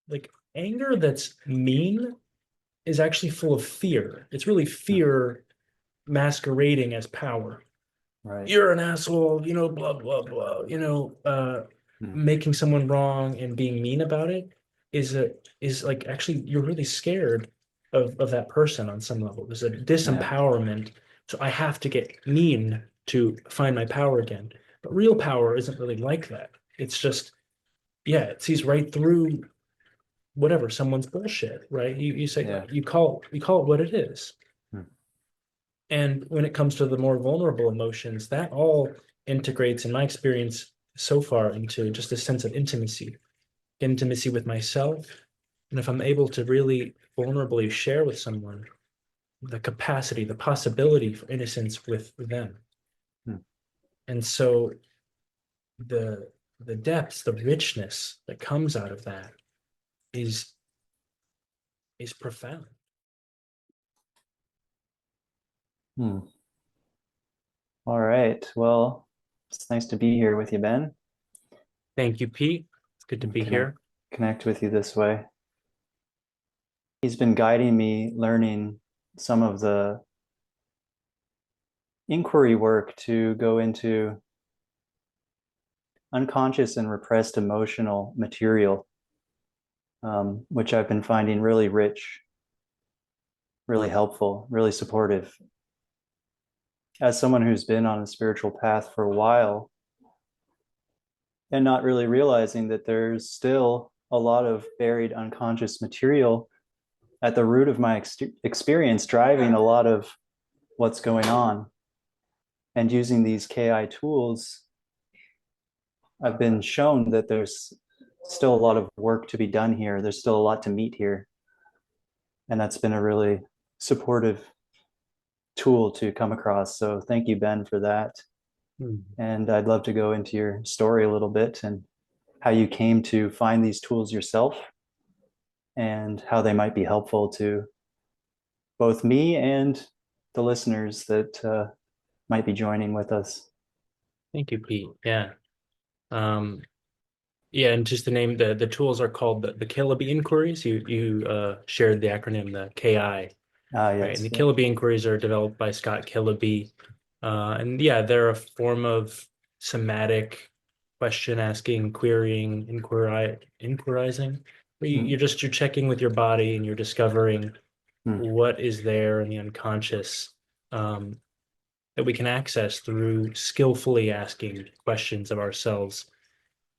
like anger that's mean is actually full of fear. It's really Hmm. fear masquerading as power. Right. You're an asshole, blah, blah, blah, Hmm. making someone wrong and being mean about it is a is like actually you're really scared of that person on some level. There's a Yeah. disempowerment. So I have to get mean to find my power again. But real power isn't really like that. It's just, yeah, it sees right through whatever someone's bullshit, right? You say Yeah. you call it what it is. Hmm. And when it comes to the more vulnerable emotions, that all integrates, in my experience so far, into just a sense of intimacy, intimacy with myself. And if I'm able to really vulnerably share with someone the capacity, the possibility for innocence with them. Hmm. And so the the depths, the richness that comes out of that is is profound. Hmm. All right. Well, it's nice to be here with you, Ben, Thank you, Pete. It's good to and be here. connect with you this way. He's been guiding me, learning some of the inquiry work to go into unconscious and repressed emotional material, which I've been finding really rich, really helpful, really supportive. As someone who's been on a spiritual path for a while and not really realizing that there's still a lot of buried unconscious material at the root of my experience driving a lot of what's going on, and using these ki tools, I've been shown that there's still a lot of work to be done here. There's still a lot to meet here, and that's been a really supportive tool to come across. So thank you, Ben, for that. Hmm. And I'd love to go into your story a little bit and how you came to find these tools yourself and how they might be helpful to both me and the listeners that might be joining with us. Thank you, Pete. Yeah. Um, yeah, and just to name the tools are called the Killaby inquiries. You shared the acronym the KI, Ah, right? And yes. the Yeah. Killaby inquiries are developed by Scott Killaby. And yeah, they're a form of somatic question asking, querying, inquirizing. Where Mm, you're checking with your body and you're discovering mm, what is there in the unconscious um, that we can access through skillfully asking questions of ourselves.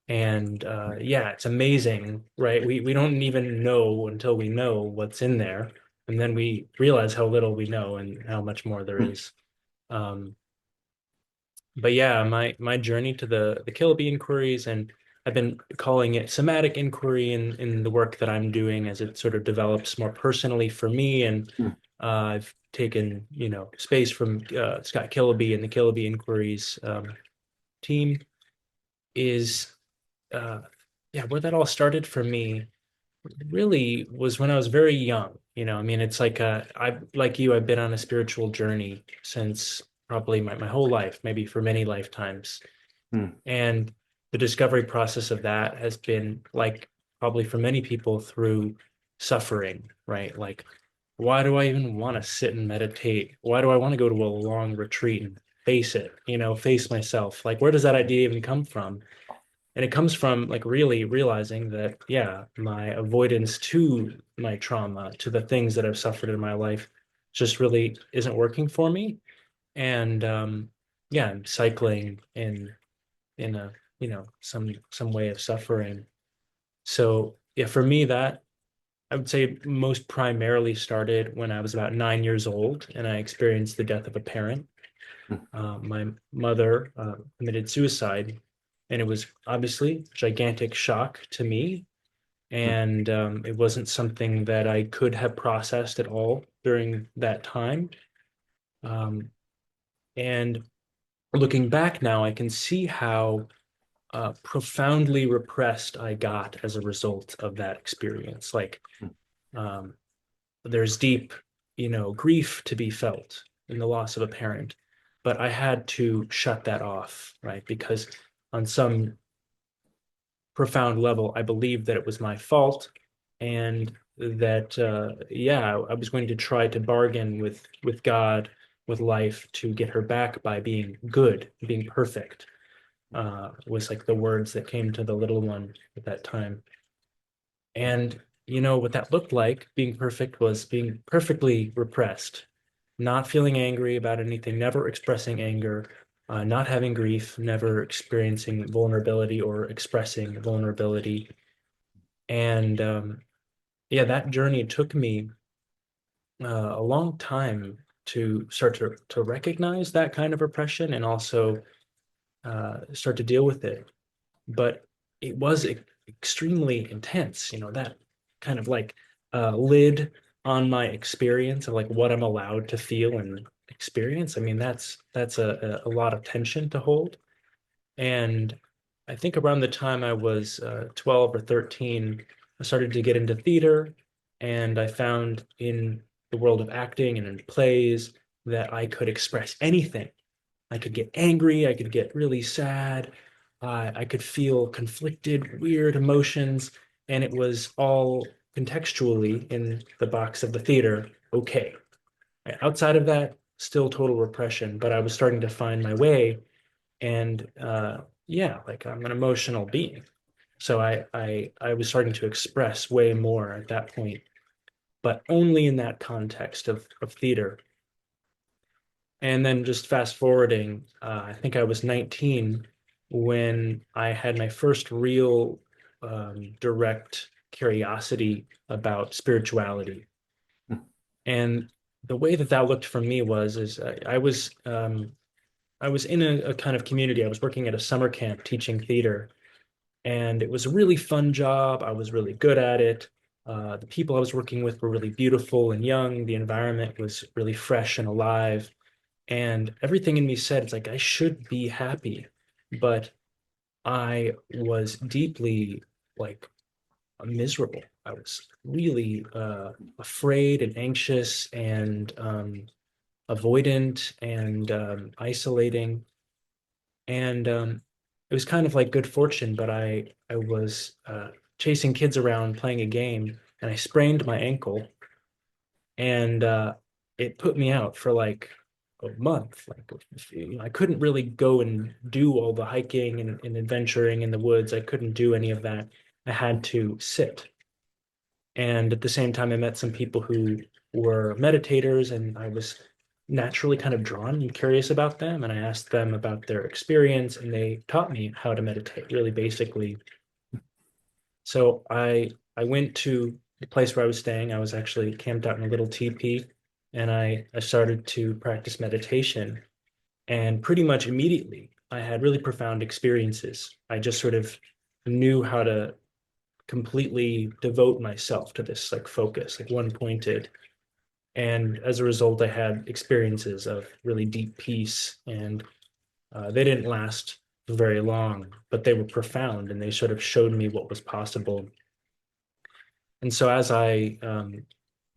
And yeah, it's amazing, right? We don't even know until we know what's in there, and then we realize how little we know and how much more there mm, is. Um, but yeah, my journey to the Killaby inquiries, and I've been calling it somatic inquiry in the work that I'm doing as it sort of develops more personally for me. And mm, I've taken, space from Scott Killaby and the Killaby inquiries team is uh, yeah, where that all started for me really was when I was very young. I mean, it's like like you, I've been on a spiritual journey since probably my whole life, maybe for many lifetimes. mm, And the discovery process of that has been like probably for many people through suffering, right? Like, why do I even want to sit and meditate? Why do I want to go to a long retreat and face it, face myself? Like, where does that idea even come from? And it comes from like really realizing that, yeah, my avoidance to my trauma, to the things that I've suffered in my life, just really isn't working for me. And yeah, I'm cycling in a, some way of suffering. So yeah, for me, that I would say most primarily started when I was about 9 years old and I experienced the death of a parent. mm, My mother committed suicide, and it was obviously a gigantic shock to me. mm, And it wasn't something that I could have processed at all during that time. Um, and looking back now, I can see how profoundly repressed I got as a result of that experience. Like, mm, um, there's deep, grief to be felt in the loss of a parent, but I had to shut that off, right? Because on some profound level, I believed that it was my fault. and that yeah, I was going to try to bargain with God, with life, to get her back by being good, being perfect. Was like the words that came to the little one at that time. And you know what that looked like, being perfect, was being perfectly repressed, not feeling angry about anything, never expressing anger, not having grief, never experiencing vulnerability or expressing vulnerability. And yeah, that journey took me a long time to start to recognize that kind of repression and also start to deal with it. But it was extremely intense, you know, that kind of like lid on my experience of like what I'm allowed to feel and experience. I mean, that's a lot of tension to hold. And I think around the time I was 12 or 13, I started to get into theater, and I found in the world of acting and in plays that I could express anything. I could get angry, I could get really sad, I could feel conflicted, weird emotions, and it was all contextually in the box of the theater, okay. Outside of that, still total repression, but I was starting to find my way, and yeah, like I'm an emotional being. So I was starting to express way more at that point, but only in that context of theater. And then just fast forwarding, I think I was 19 when I had my first real direct curiosity about spirituality. And the way that that looked for me was, is I was in a kind of community. I was working at a summer camp teaching theater, and it was a really fun job. I was really good at it. The people I was working with were really beautiful and young. The environment was really fresh and alive. And everything in me said, it's like, I should be happy. But I was deeply like miserable. I was really afraid and anxious and avoidant and isolating. And it was kind of like good fortune, but I was chasing kids around playing a game, and I sprained my ankle, and it put me out for like a month. Like, you know, I couldn't really go and do all the hiking and adventuring in the woods. I couldn't do any of that. I had to sit. And at the same time, I met some people who were meditators, and I was naturally kind of drawn and curious about them. And I asked them about their experience, and they taught me how to meditate really basically. So I went to the place where I was staying. I was actually camped out in a little teepee, and I started to practice meditation. And pretty much immediately, I had really profound experiences. I just sort of knew how to completely devote myself to this like focus, like one pointed. And as a result, I had experiences of really deep peace, and they didn't last very long, but they were profound, and they sort of showed me what was possible. And so as I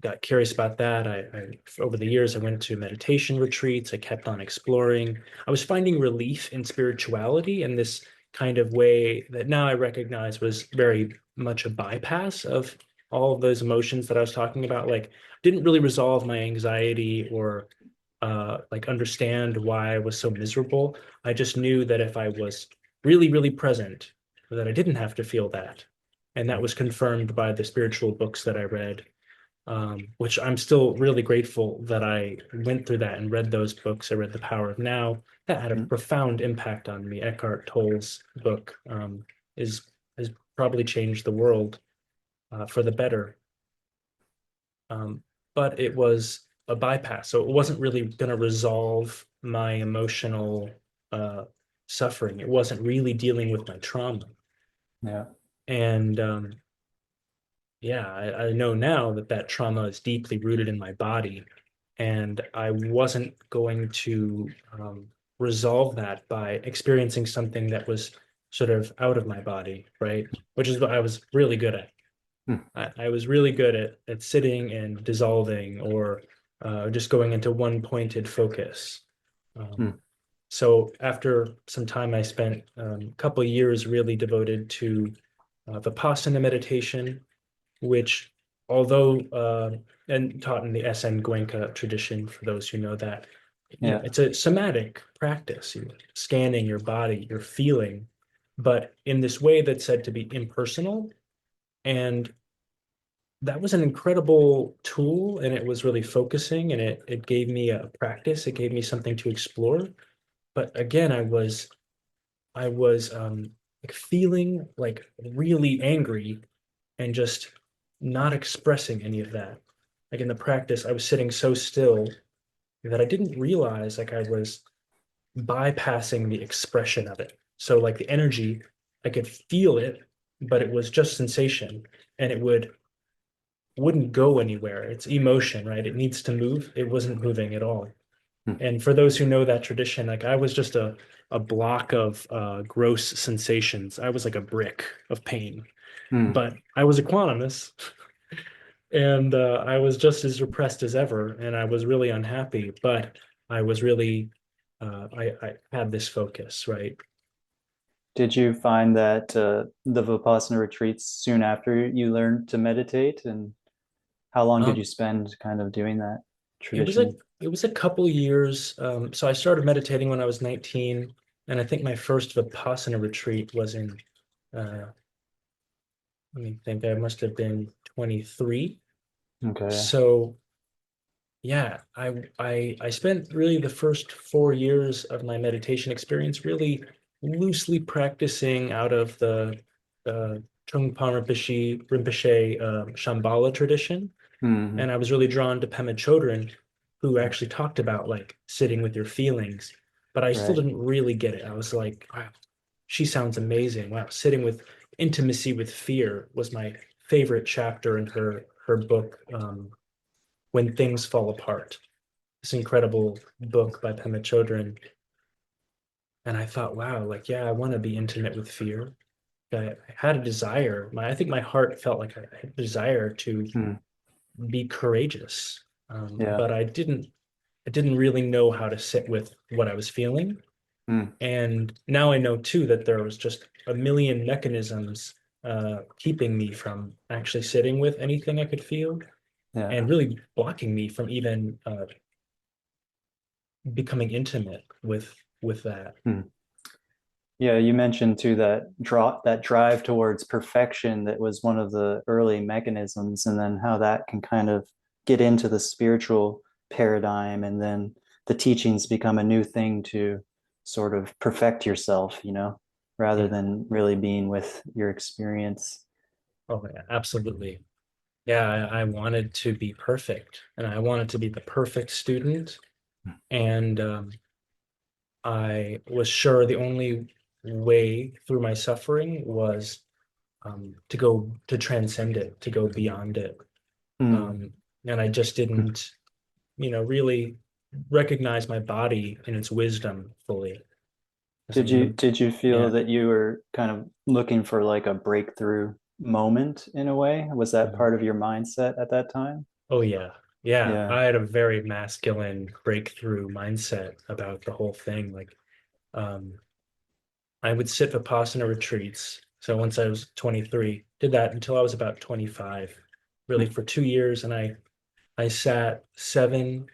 got curious about that, over the years I went to meditation retreats. I kept on exploring. I was finding relief in spirituality in this kind of way that now I recognize was very much a bypass of all of those emotions that I was talking about. Like, didn't really resolve my anxiety or like understand why I was so miserable. I just knew that if I was really, really present, that I didn't have to feel that. And that was confirmed by the spiritual books that I read, which I'm still really grateful that I went through that and read those books. I read The Power of Now. That had a profound impact on me. Eckhart Tolle's book is has probably changed the world for the better. Um, but it was a bypass, so it wasn't really going to resolve my emotional uh, suffering. It wasn't really dealing with my trauma. Yeah. And yeah, I know now that that trauma is deeply rooted in my body, and I wasn't going to resolve that by experiencing something that was sort of out of my body, right? Which is what I was really good at. Mm. I was really good at sitting and dissolving or just going into one pointed focus. Um, Mm. so after some time, I spent a couple of years really devoted to Vipassana meditation, which although and taught in the SN Goenka tradition, for those who know that, Yeah. it's a somatic practice. You're scanning your body, you're feeling, but in this way that's said to be impersonal. And that was an incredible tool, and it was really focusing, and it gave me a practice. It gave me something to explore. But again, I was like feeling like really angry and just not expressing any of that. Like in the practice, I was sitting so still that I didn't realize like I was bypassing the expression of it. So like the energy, I could feel it, but it was just sensation, and it wouldn't go anywhere. It's emotion, right? It needs to move. It wasn't moving at all. Mm. And for those who know that tradition, like I was just a block of gross sensations. I was like a brick of pain, Mm. but I was equanimous, and I was just as repressed as ever, and I was really unhappy. But I was really, I had this focus, right? Did you find that the Vipassana retreats soon after you learned to meditate? And how long did Um, you spend kind of doing that it was a tradition? it was a couple years. So I started meditating when I was 19, and I think my first Vipassana retreat was in, let me think, I must have been 23. Okay. So yeah, I spent really the first 4 years of my meditation experience really loosely practicing out of the uh, Trungpa Rinpoche Shambhala tradition, Hmm. and I was really drawn to Pema Chodron, who actually talked about like sitting with your feelings, but I still Right. didn't really get it. I was like, wow, she sounds amazing. Wow, sitting with intimacy with fear was my favorite chapter in her book, When Things Fall Apart. This incredible book by Pema Chodron. And I thought, wow, like, yeah, I want to be intimate with fear. I had a desire. I think my heart felt like I had a desire to Mm. be courageous. Yeah. But I didn't really know how to sit with what I was feeling. Mm. And now I know too that there was just a million mechanisms keeping me from actually sitting with anything I could feel, Yeah. and really blocking me from even becoming intimate with that. Mm. Yeah, you mentioned too that drive towards perfection that was one of the early mechanisms, and then how that can kind of get into the spiritual paradigm, and then the teachings become a new thing to sort of perfect yourself, rather Yeah. than really being with your experience. Oh, yeah, absolutely. Yeah, I wanted to be perfect, and I wanted to be the perfect student. And I was sure the only way through my suffering was to go to transcend it, to go beyond it. Mm. Um, and I just didn't, really recognize my body in its wisdom fully. As Did in you the, did you feel yeah. that you were kind of looking for like a breakthrough moment in a way? Was that Mhm. part of your mindset at that time? Oh yeah. Yeah. Yeah. I had a very masculine breakthrough mindset about the whole thing. Like, um, I would sit Vipassana retreats. So once I was 23, did that until I was about 25, really Mm. for 2 years. And I sat 7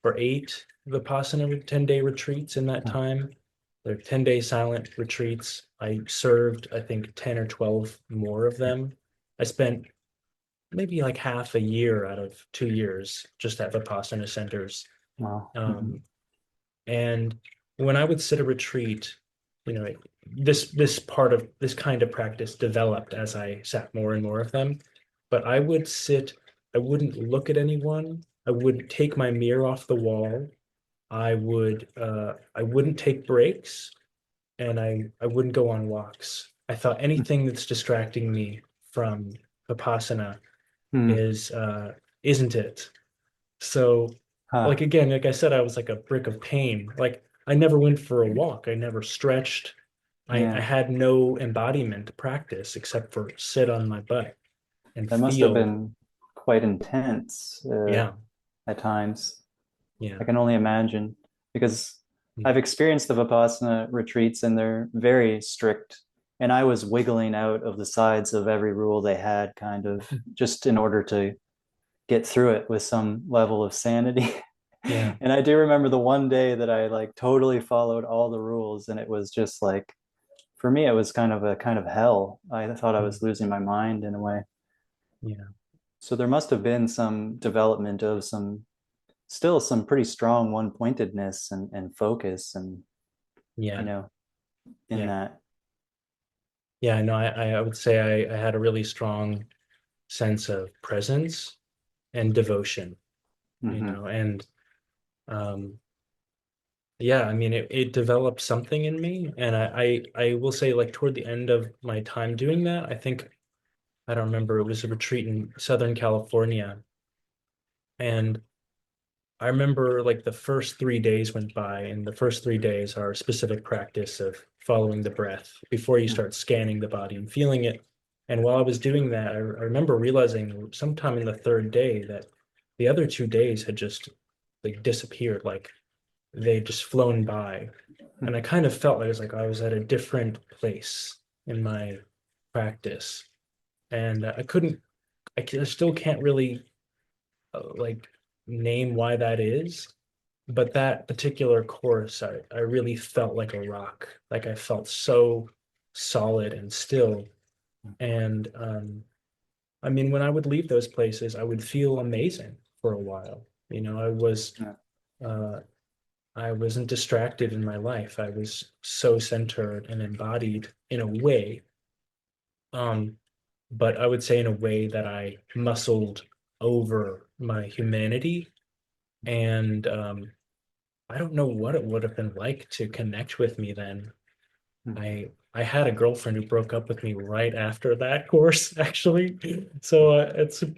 or 8 Vipassana 10-day retreats in that Mm. time. They're 10-day silent retreats. I served, I think, 10 or 12 more of them. I spent maybe like half a year out of 2 years just at Vipassana centers. Wow. Hmm. Um, and when I would sit a retreat, you know, this part of this kind of practice developed as I sat more and more of them. But I would sit, I wouldn't look at anyone. I wouldn't take my mirror off the wall. I wouldn't take breaks, and I wouldn't go on walks. I thought anything that's distracting me from Vipassana Mm. isn't it? So, like Huh. again, like I said, I was like a brick of pain. Like I never went for a walk. I never stretched. I Yeah. had no embodiment practice except for sit on my butt and That must have feel. been quite intense Yeah, at times. yeah, I can only imagine because mm, I've experienced the Vipassana retreats and they're very strict. and I was wiggling out of the sides of every rule they had, kind of just in order to get through it with some level of sanity. Yeah. And I do remember the one day that I like totally followed all the rules, and it was just like, for me, it was kind of hell. I thought I Mm. was losing my mind in a way. Yeah. So there must have been some development of some, still some pretty strong one pointedness and focus and, you Yeah. know, in Yeah. that. Yeah. No, I would say I had a really strong sense of presence and devotion, Hmm. and um, yeah, I mean, it developed something in me. And I will say, like, toward the end of my time doing that, I think, I don't remember, it was a retreat in Southern California. And I remember like the first 3 days went by, and the first 3 days are a specific practice of following the breath before you start scanning the body and feeling it. And while I was doing that, I remember realizing sometime in the third day that the other 2 days had just like disappeared, like they just flown by. And I kind of felt like I was at a different place in my practice. And I couldn't, I still can't really like name why that is. But that particular course, I really felt like a rock. Like I felt so solid and still. And I mean, when I would leave those places, I would feel amazing for a while. Yeah. Uh, I wasn't distracted in my life. I was so centered and embodied in a way. Um, but I would say in a way that I muscled over my humanity. And I don't know what it would have been like to connect with me then. I had a girlfriend who broke up with me right after that course, actually. So it's a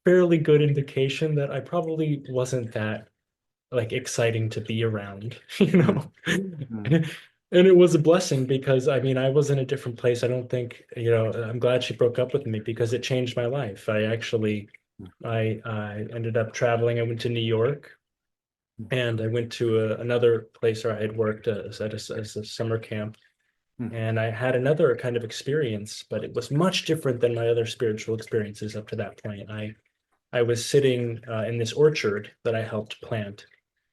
fairly good indication that I probably wasn't that like exciting to be around, you know. And it was a blessing because I mean I was in a different place. I don't think, I'm glad she broke up with me because it changed my life. I ended up traveling. I went to New York, and I went to another place where I had worked as a summer camp, and I had another kind of experience, but it was much different than my other spiritual experiences up to that point. I was sitting in this orchard that I helped plant,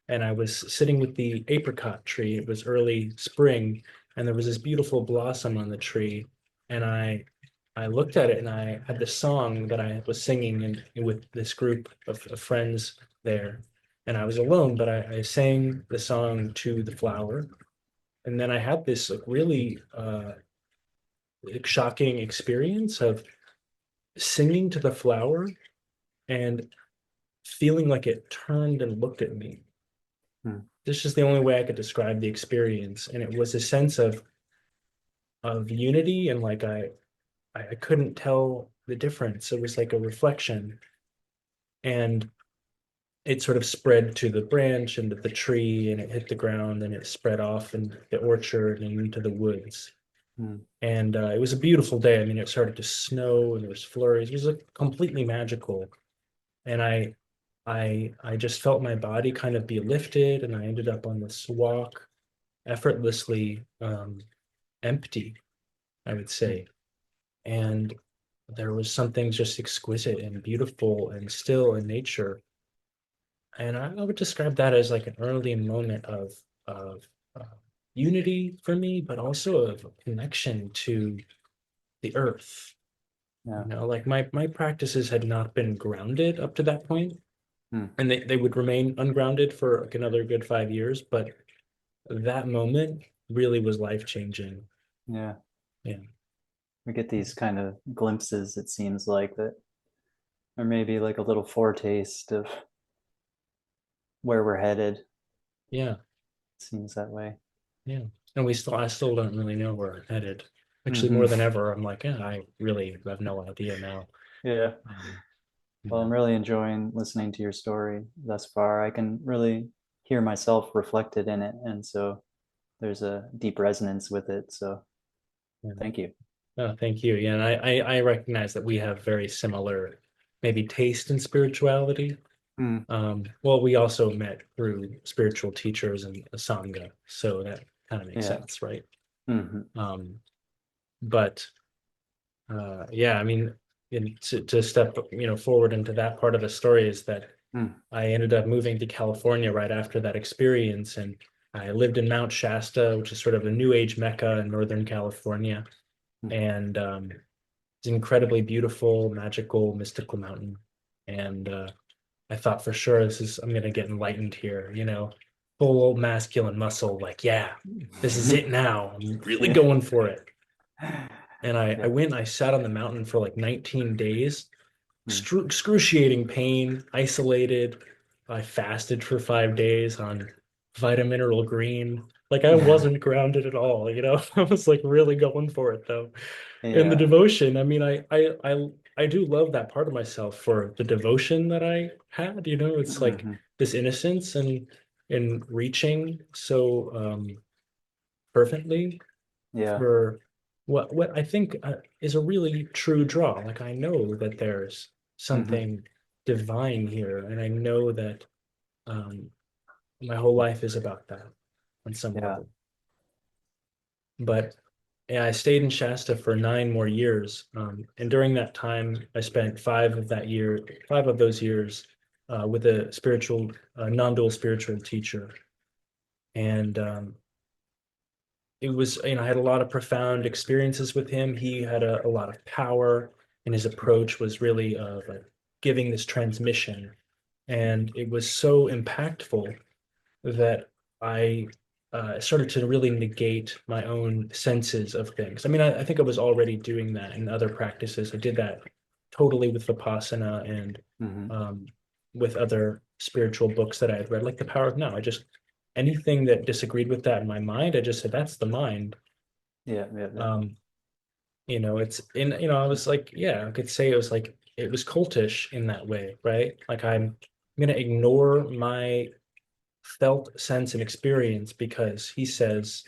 and I was sitting with the apricot tree. It was early spring, and there was this beautiful blossom on the tree, and I looked at it, and I had this song that I was singing with this group of friends there, and I was alone, but I sang the song to the flower, and then I had this like really shocking experience of singing to the flower and feeling like it turned and looked at me. This is the only way I could describe the experience, and it was a sense of unity, and like I couldn't tell the difference. It was like a reflection, and it sort of spread to the branch and to the tree, and it hit the ground, and it spread off in the orchard and into the woods. And it was a beautiful day. I mean, it started to snow, and there was flurries. It was like completely magical, and I just felt my body kind of be lifted, and I ended up on this walk effortlessly empty, I would say. And there was something just exquisite and beautiful and still in nature. And I would describe that as like an early moment of uh, unity for me, but also of connection to the earth. Yeah. Like my practices had not been grounded up to that point, and they would remain ungrounded for like another good 5 years. But that moment really was life changing. Yeah. Yeah. We get these kind of glimpses, it seems like, that or maybe like a little foretaste of where we're headed. Yeah. Seems that way. Yeah. And I still don't really know where I'm headed. Actually, Hmm. more than ever, I'm like, yeah, I really have no idea now. Yeah. Um, Well, I'm yeah. really enjoying listening to your story thus far. I can really hear myself reflected in it. And so there's a deep resonance with it. So Yeah. thank you. Oh, thank you. Yeah. And I recognize that we have very similar, maybe taste in spirituality. Mm. Well, we also met through spiritual teachers and a Sangha, so that kind of makes Yeah. sense, right? Hmm. Um, But yeah, I mean, to step, forward into that part of the story is that Mm, I ended up moving to California right after that experience, and I lived in Mount Shasta, which is sort of a new age mecca in Northern California, mm. and it's an incredibly beautiful, magical, mystical mountain. And I thought for sure I'm gonna get enlightened here, full masculine muscle, like, yeah, this is it now. I'm really going for it. And I Yeah. went and I sat on the mountain for like 19 days, Mm. excruciating pain, isolated. I fasted for 5 days on vitamin green. Like I wasn't grounded at all, I was like really going for it though. And the Yeah. devotion, I mean, I do love that part of myself for the devotion that I had, it's like Mhm. this innocence and reaching so fervently Yeah. for what I think is a really true draw. Like I know that there's Mhm. something divine here, and I know that um, my whole life is about that on some Yeah. level. But yeah, I stayed in Shasta for 9 more years, and during that time, I spent 5 of those years with a non-dual spiritual teacher, and it was, I had a lot of profound experiences with him. He had a lot of power, and his approach was really like giving this transmission. And it was so impactful that I started to really negate my own senses of things. I mean, I think I was already doing that in other practices. I did that totally with Vipassana and Mhm. um, with other spiritual books that I had read, like The Power of Now. Anything that disagreed with that in my mind, I just said, that's the mind. Yeah. Yeah. Yeah. Um, I was like, yeah, I could say it was cultish in that way, right? Like I'm gonna ignore my felt sense and experience because he says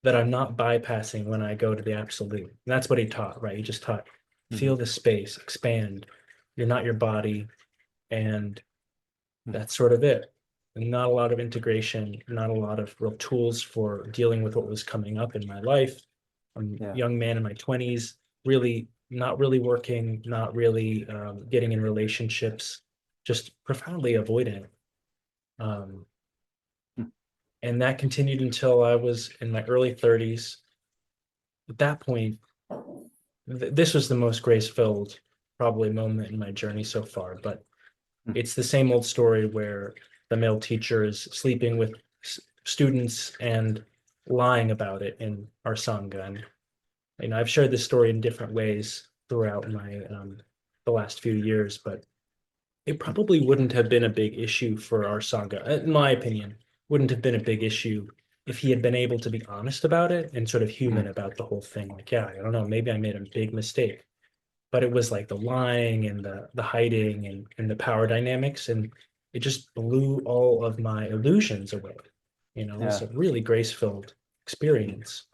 that I'm not bypassing when I go to the absolute. And that's what he taught, right? He just taught Mhm. feel the space, expand. You're not your body, and Mm. that's sort of it. And not a lot of integration, not a lot of real tools for dealing with what was coming up in my life. I'm a Yeah. young man in my 20s, really not really working, not really getting in relationships, just profoundly avoidant. Um, Mm. and that continued until I was in my early 30s. At that point, this was the most grace-filled probably moment in my journey so far, but Mm. it's the same old story where the male teacher is sleeping with students and lying about it in our sangha. And I've shared this story in different ways throughout my the last few years, but it Mm. probably wouldn't have been a big issue for our sangha, in my opinion. Wouldn't have been a big issue if he had been able to be honest about it and sort of human Mm. about the whole thing. Like, yeah, I don't know, maybe I made a big mistake, but it was like the lying and the hiding and the power dynamics, and it just blew all of my illusions away. It was Yeah. a really grace-filled Mm. experience.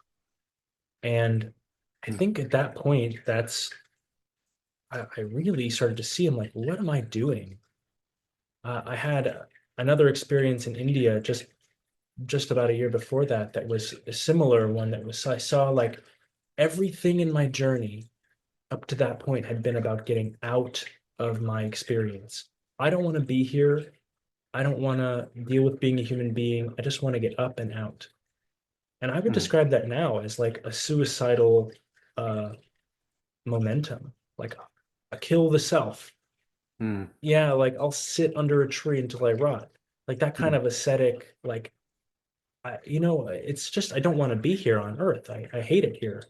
And I Mm. think at that point, I really started to see him like, what am I doing? I had another experience in India just about a year before that that was a similar one that was I saw like everything in my journey up to that point had been about getting out of my experience. I don't want to be here. I don't want to deal with being a human being. I just want to get up and out. And I would Mm. describe that now as like a suicidal uh, momentum, like a kill the self. Mm. Yeah, like I'll sit under a tree until I rot. Like that kind Mm. of ascetic, like it's just I don't want to be here on Earth. I hate it here.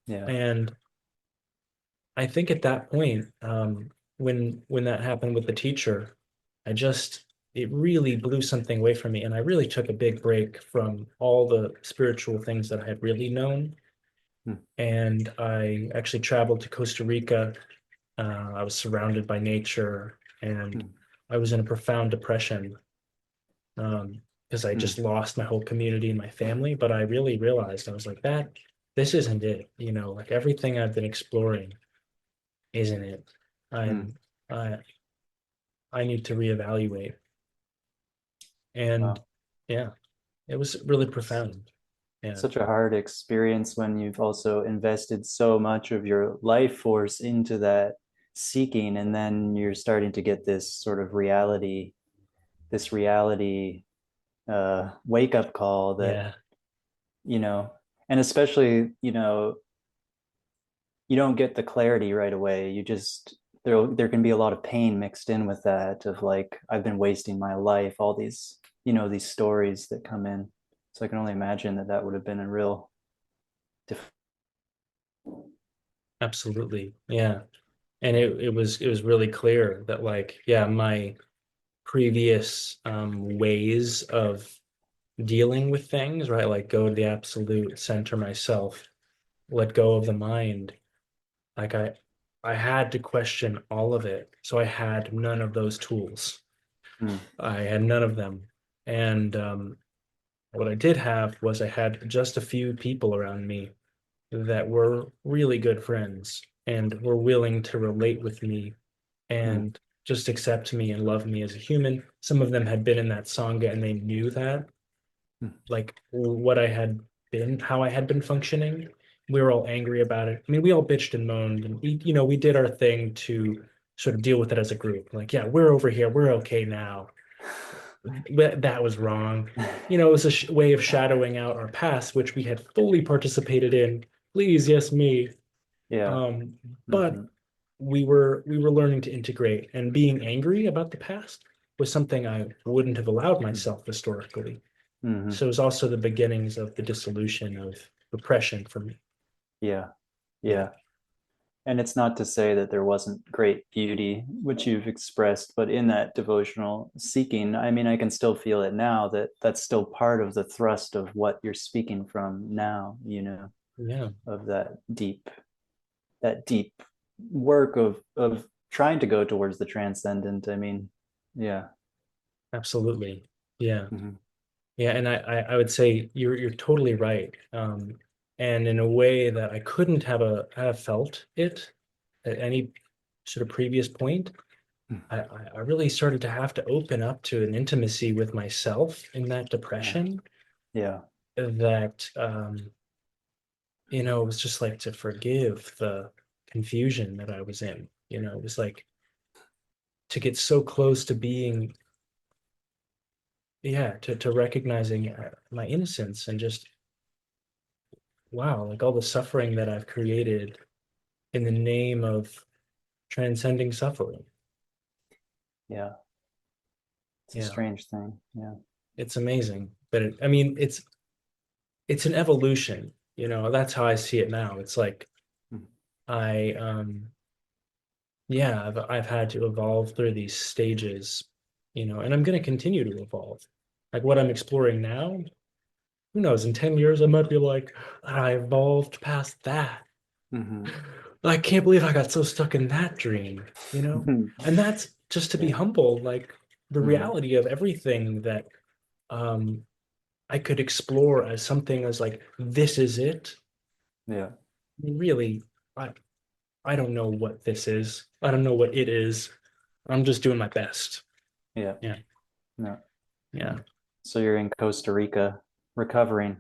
Yeah. And I think at that point, when that happened with the teacher, it really blew something away from me, and I really took a big break from all the spiritual things that I had really known. Mm. And I actually traveled to Costa Rica. I was surrounded by nature, and Mm. I was in a profound depression because I Mm. just lost my whole community and my family. But I really realized I was like, this isn't it. Like everything I've been exploring isn't it. Mm. I'm I I need to reevaluate. And Wow. yeah, it was really profound. Yeah. such a hard experience when you've also invested so much of your life force into that seeking, and then you're starting to get this reality wake up call that, Yeah. you know, and especially, you don't get the clarity right away. You just there can be a lot of pain mixed in with that, of like, I've been wasting my life, all these, these stories that come in. So I can only imagine that that would have been a real diff- Absolutely. Yeah. And it was really clear that like, yeah, my previous ways of dealing with things, right? Like go to the absolute, center myself, let go of the mind. Like I had to question all of it. So I had none of those tools. Mm, I had none of them. And what I did have was I had just a few people around me that were really good friends and were willing to relate with me mm, and just accept me and love me as a human. Some of them had been in that Sangha and they knew that, mm, like what I had been, how I had been functioning. We were all angry about it. I mean, we all bitched and moaned, and we did our thing to sort of deal with it as a group. Like, yeah, we're over here, we're okay now. But that was wrong. It was a way of shadowing out our past, which we had fully participated in. Please, yes, me. yeah. Um, but Hmm. we were learning to integrate, and being angry about the past was something I wouldn't have allowed myself historically. Hmm. So it was also the beginnings of the dissolution of repression for me. Yeah. Yeah. Yeah. And it's not to say that there wasn't great beauty, which you've expressed, but in that devotional seeking, I mean, I can still feel it now, that that's still part of the thrust of what you're speaking from now, Yeah, of that deep work of trying to go towards the transcendent. I mean, yeah. absolutely. Yeah. Hmm. Yeah. And I would say you're totally right. And in a way that I couldn't have felt it at any sort of previous point, I really started to have to open up to an intimacy with myself in that Yeah. depression Yeah. that it was just like to forgive the confusion that I was in. It was like to get so close to being, yeah, to recognizing my innocence and just, wow, like all the suffering that I've created in the name of transcending suffering. Yeah. It's a Yeah, strange thing. Yeah. it's amazing. But I mean, it's an evolution. That's how I see it now. It's like Mm. I yeah, I've had to evolve through these stages, and I'm going to continue to evolve. Like what I'm exploring now, who knows, in 10 years I might be like, I evolved past that. Hmm. I can't believe I got so stuck in that dream, you know? And that's just to be Yeah. humble, like the Hmm. reality of everything that um I could explore as something as like, this is it. Yeah. Really, I I don't know what this is. I don't know what it is. I'm just doing my best. Yeah. Yeah. No. Yeah. So you're in Costa Rica recovering.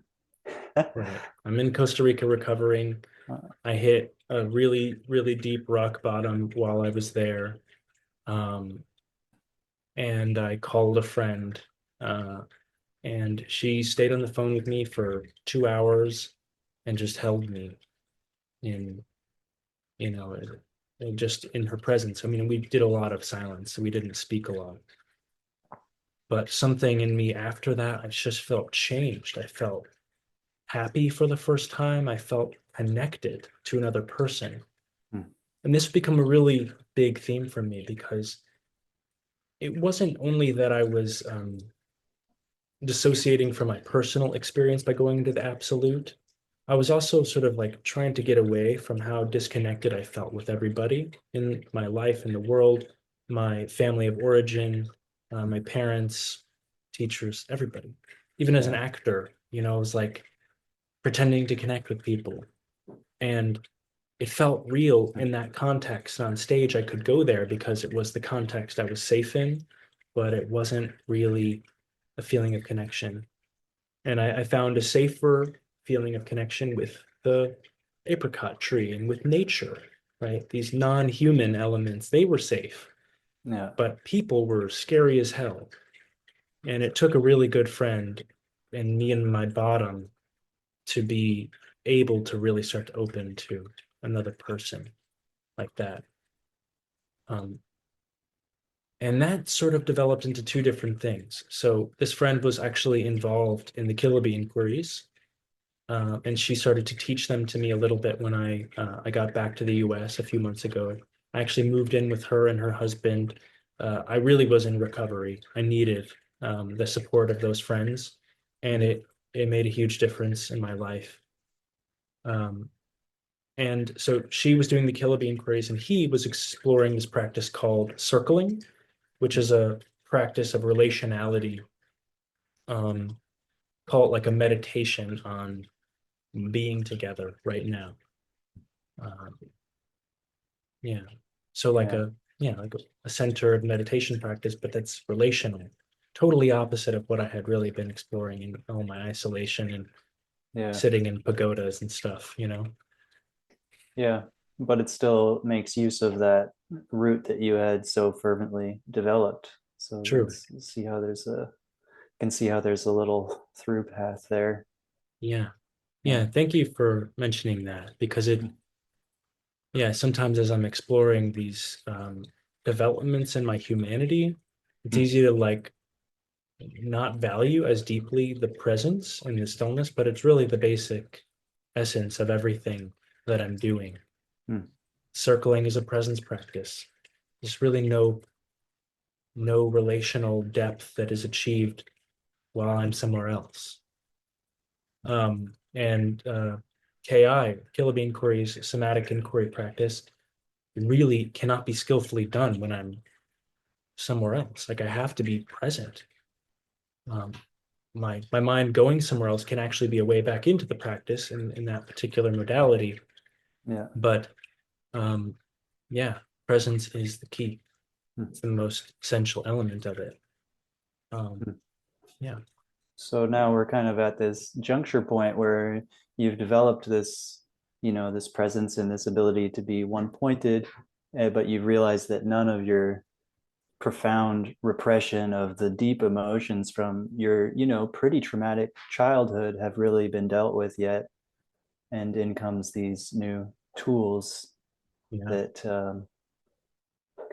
Right. I'm in Costa Rica recovering. I hit a really, really deep rock bottom while I was there. Um, and I called a friend, uh, and she stayed on the phone with me for 2 hours and just held me in, you know, just in her presence. I mean, we did a lot of silence, so we didn't speak a lot. But something in me after that, I just felt changed. I felt happy for the first time. I felt connected to another person. Mm, And this become a really big theme for me because it wasn't only that I was dissociating from my personal experience by going into the absolute. I was also sort of like trying to get away from how disconnected I felt with everybody in my life, in the world, my family of origin, my parents, teachers, everybody. Even as an yeah. actor, I was like pretending to connect with people. And it felt real Mm, in that context. On stage, I could go there because it was the context I was safe in, but it wasn't really a feeling of connection. And I found a safer feeling of connection with the apricot tree and with nature, right? These non-human elements, they were safe, Yeah. but people were scary as hell. And it took a really good friend and me and my bottom to be able to really start to open to another person like that. Um, and that sort of developed into two different things. So this friend was actually involved in the Killaby inquiries, and she started to teach them to me a little bit when I got back to the U.S. a few months ago. I actually moved in with her and her husband. I really was in recovery. I needed the support of those friends, and Mm. it made a huge difference in my life. Um, and so she was doing the Killaby inquiries, and he was exploring this practice called circling, which is a practice of relationality. Um, call it like a meditation on being together right now. Um, yeah. So like Yeah. a yeah, like a center of meditation practice, but that's relational. Totally opposite of what I had really been exploring in all my isolation and Yeah. sitting in pagodas and stuff, you know? Yeah. But it still makes use of that route that you had so fervently developed. So True. that's see how there's a can see how there's a little through path there. Yeah. Yeah. Yeah. Thank you for mentioning that because Mm. yeah, sometimes as I'm exploring these developments in my humanity, it's Mm. easy to like not value as deeply the presence and the stillness, but it's really the basic essence of everything that I'm doing. Mm. Circling is a presence practice. There's really no relational depth that is achieved while I'm somewhere else. And KI, Killaby inquiries, somatic inquiry practice, really cannot be skillfully done when I'm somewhere else. Like I have to be present. Um, my mind going somewhere else can actually be a way back into the practice in that particular modality. Yeah. But um, yeah, presence is the key. Mm. It's the most essential element of it. Um, Mm. yeah, So now we're kind of at this juncture point where you've developed this, this presence and this ability to be one pointed, but you've realized that none of your profound repression of the deep emotions from your, pretty traumatic childhood have really been dealt with yet. And in comes these new tools yeah. that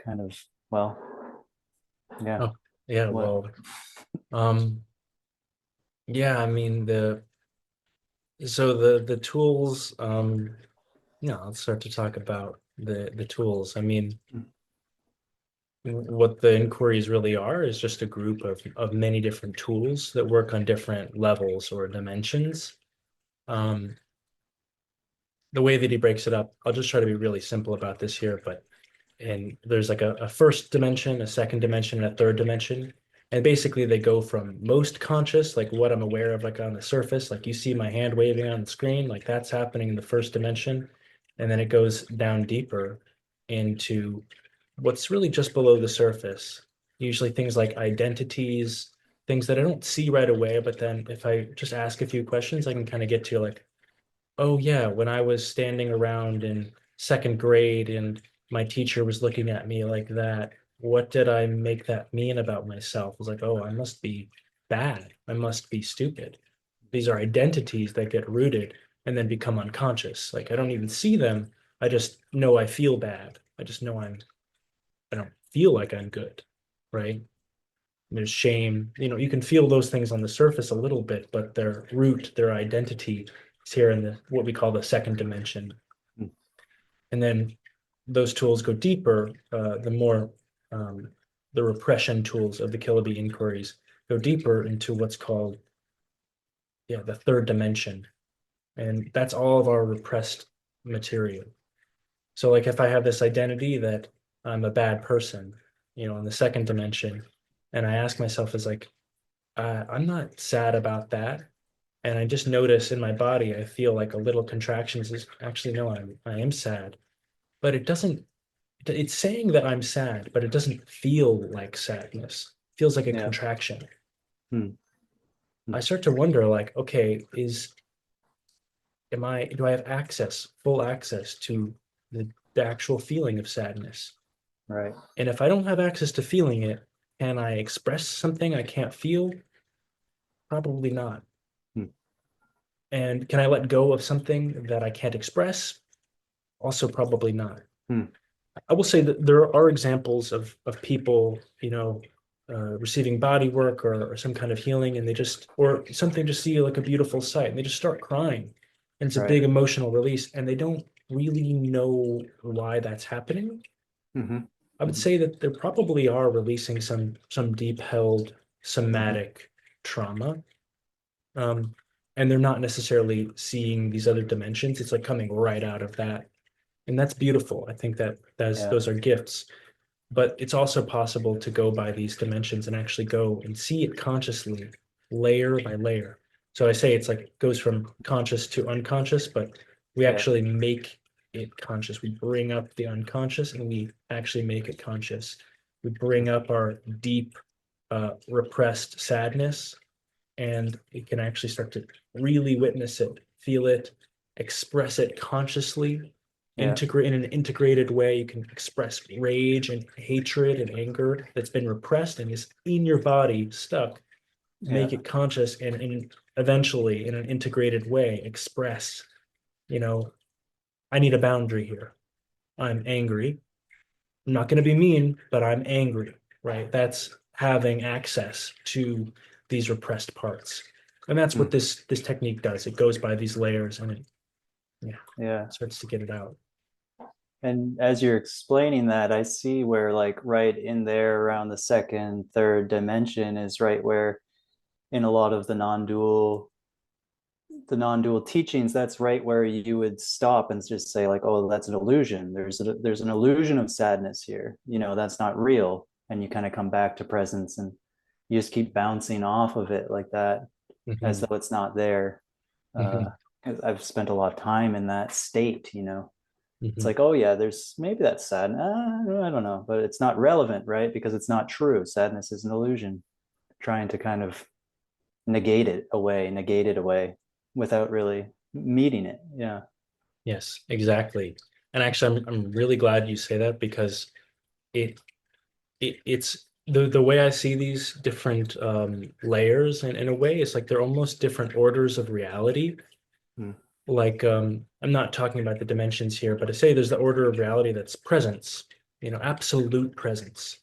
kind of, well, yeah, Oh, yeah. what? Well, um, yeah. I mean the tools. Yeah, let's start to talk about the tools. I mean, what the inquiries really are is just a group of many different tools that work on different levels or dimensions. Um, the way that he breaks it up, I'll just try to be really simple about this here, but and there's like a first dimension, a second dimension, and a third dimension. And basically they go from most conscious, like what I'm aware of, like on the surface, like you see my hand waving on the screen, like that's happening in the first dimension. And then it goes down deeper into what's really just below the surface. Usually things like identities, things that I don't see right away, but then if I just ask a few questions, I can kind of get to like, oh yeah, when I was standing around in second grade and my teacher was looking at me like that, what did I make that mean about myself? I was like, oh, I must be bad. I must be stupid. These are identities that get rooted and then become unconscious. Like I don't even see them. I just know I feel bad. I just know I don't feel like I'm good, right? There's shame. You can feel those things on the surface a little bit, but their root, their identity is here in the what we call the second dimension. And then those tools go deeper, the more um, the repression tools of the Killaby inquiries go deeper into what's called, yeah, the third dimension. And that's all of our repressed material. So like if I have this identity that I'm a bad person, in the second dimension, and I ask myself is like, I'm not sad about that. And I just notice in my body, I feel like a little contraction says, actually, no, I am sad. But it doesn't, it's saying that I'm sad, but it doesn't feel like sadness. It feels like a Yeah. contraction. Hmm. I Hmm. start to wonder, like, okay, is do I have full access to the actual feeling of sadness? Right. And if I don't have access to feeling it, can I express something I can't feel? Probably not. Hmm. And can I let go of something that I can't express? Also, probably not. Hmm. I will say that there are examples of people, receiving body work or some kind of healing, and they just, or something, just see like a beautiful sight, and they just start crying. And it's a Right. big emotional release, and they don't really know why that's happening. Hmm. I would Hmm. say that they probably are releasing some deep held Hmm. somatic trauma. Um, and they're not necessarily seeing these other dimensions. It's like coming right out of that. And that's beautiful. I think that Yeah. those are gifts. But it's also possible to go by these dimensions and actually go and see it consciously, layer by layer. So I say it's like it goes from conscious to unconscious, but we Yeah. actually make it conscious. We bring up the unconscious and we actually make it conscious. We bring up our deep, repressed sadness, and it can actually start to really witness it, feel it, express it consciously, Yeah. integrate in an integrated way. You can express rage and hatred and anger that's been repressed and is in your body stuck. Yeah. Make it conscious and eventually in an integrated way express, you know, I need a boundary here. I'm angry. I'm not going to be mean, but I'm angry, right? That's having access to these repressed parts. And that's Hmm. what this technique does. It goes by these layers and it, yeah, Yeah. starts to get it out. And as you're explaining that, I see where, like, right in there around the second, third dimension is right where in a lot of the non-dual teachings, that's right where you would stop and just say, like, oh, that's an illusion. There's an illusion of sadness here. That's not real. And you kind of come back to presence, and you just keep bouncing off of it like that, as Mhm, though it's not there. uh mhm, 'Cause I've spent a lot of time in that state. It's mhm. like, oh yeah, there's maybe that's sad. I don't know, but it's not relevant, right? Because it's not true. Sadness is an illusion. Trying to kind of negate it away without really meeting it. Yeah. Yes, exactly. And actually, I'm really glad you say that because it it's the way I see these different layers, and in a way, it's like they're almost different orders of reality. Mm, Like I'm not talking about the dimensions here, but I say there's the order of reality that's presence, absolute presence.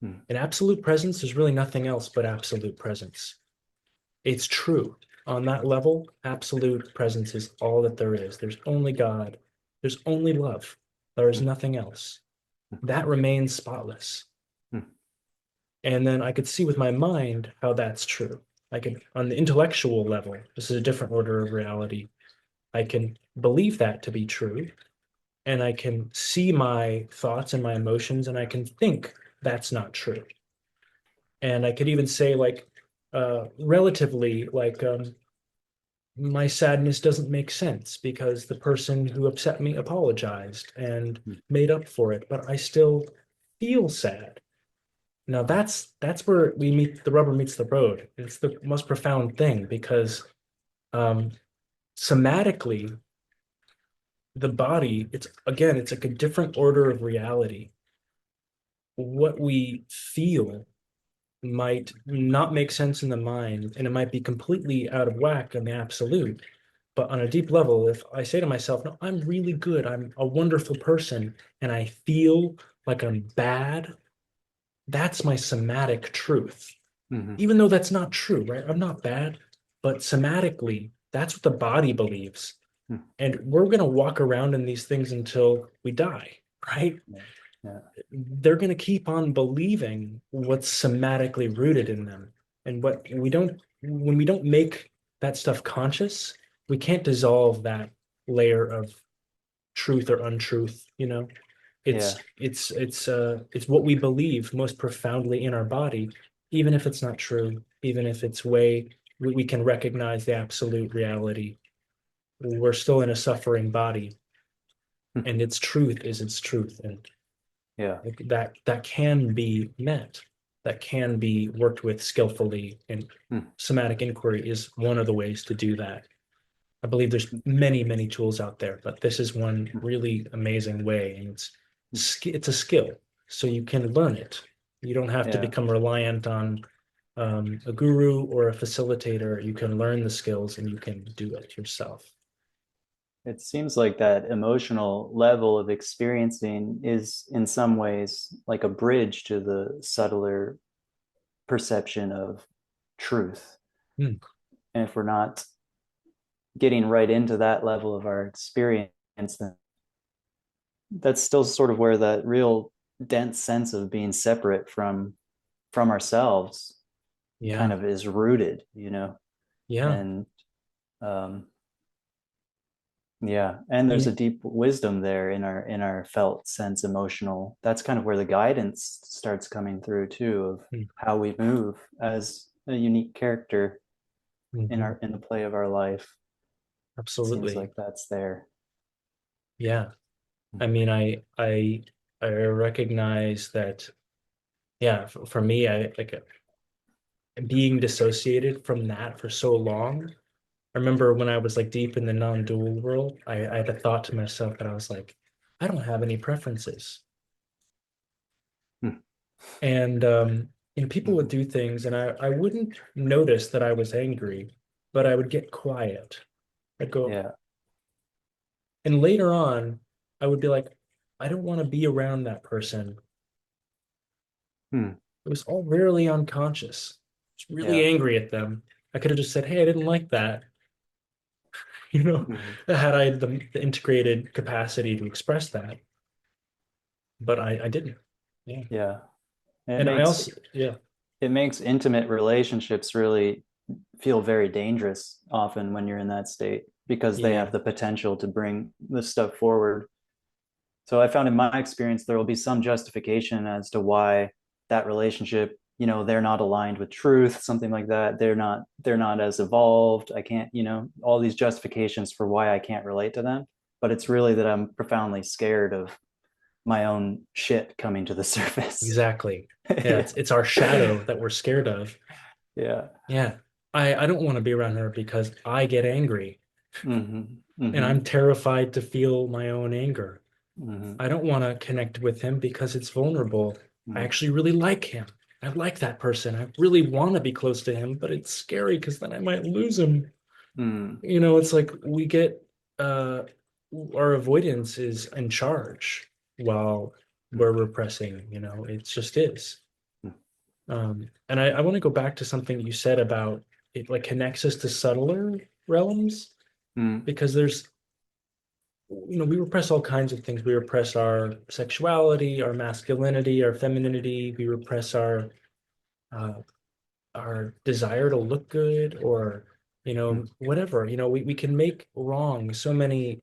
mm, In absolute presence, there's really nothing else but absolute presence. It's true. On that level, absolute presence is all that there is. There's only God. There's only love. There is mm, nothing else. mm, That remains spotless. mm, And then I could see with my mind how that's true. I could, on the intellectual level, this is a different order of reality. I can believe that to be true, and I can see my thoughts and my emotions, and I can think that's not true. And I could even say, like, relatively, like, my sadness doesn't make sense because the person who upset me apologized and mm. made up for it, but I still feel sad. Now that's where we meet the rubber meets the road. It's the most profound thing because um, somatically, the body, it's like a different order of reality. What we feel might not make sense in the mind, and it might be completely out of whack in the absolute. But on a deep level, if I say to myself, no, I'm really good, I'm a wonderful person, and I feel like I'm bad, that's my somatic truth. Mhm. Even though that's not true, right? I'm not bad, but somatically, that's what the body believes. Mm. And we're going to walk around in these things until we die, right? Yeah. Yeah. They're going to keep on believing what's somatically rooted in them. And when we don't make that stuff conscious, we can't dissolve that layer of truth or untruth. Yeah. It's what we believe most profoundly in our body, even if it's not true, even if it's way we can recognize the absolute reality. We're still in a suffering body, Mm. and its truth is its truth, and Yeah. that can be met, that can be worked with skillfully, and Mm. somatic inquiry is one of the ways to do that. I believe there's many, many tools out there, but this is one really amazing way, and it's a skill, so you can learn it. You don't have to Yeah. become reliant on a guru or a facilitator. You can learn the skills and you can do it yourself. It seems like that emotional level of experiencing is in some ways like a bridge to the subtler perception of truth. Hmm. And if we're not getting right into that level of our experience, then that's still sort of where that real dense sense of being separate from ourselves kind Yeah, of is rooted, you know. yeah. And yeah, and there's a You, deep wisdom there in our felt sense emotional. That's kind of where the guidance starts coming through too, of how we move as a unique character mhm. in the play of our life. It seems Absolutely. like that's there. Yeah. I mean, I recognize that. Yeah, for me, I like being dissociated from that for so long. I remember when I was like deep in the non-dual world, I had a thought to myself that I was like, I don't have any preferences. Hmm. And people would do things and I wouldn't notice that I was angry, but I would get quiet. I'd go, Yeah. and later on, I would be like, I don't want to be around that person. Hmm. It was all really unconscious. I was really Yeah. angry at them. I could have just said, hey, I didn't like that. You know, Mhm. had I the integrated capacity to express that, but I didn't. Yeah. Yeah. And And I also, yeah, it makes intimate relationships really feel very dangerous often when you're in that state because they yeah, have the potential to bring this stuff forward. So I found in my experience there will be some justification as to why that relationship, you know, they're not aligned with truth, something like that. They're not as evolved. I can't, you know, all these justifications for why I can't relate to them. But it's really that I'm profoundly scared of my own shit coming to the surface. exactly. Yeah, Yeah. it's our shadow that we're scared of. Yeah. Yeah. I don't want to be around her because I get angry Hmm. and I'm Hmm. terrified to feel my own anger. Hmm. I don't want to connect with him because it's vulnerable. I actually really like him. I like that person. I really want to be close to him, but it's scary because then I might lose him. Hmm. It's like we get uh our avoidance is in charge while we're repressing, it just is. And I want to go back to something you said about it like connects us to subtler realms Hmm. because we repress all kinds of things. We repress our sexuality, our masculinity, our femininity. We repress uh, our desire to look good or, whatever. We can make wrong so many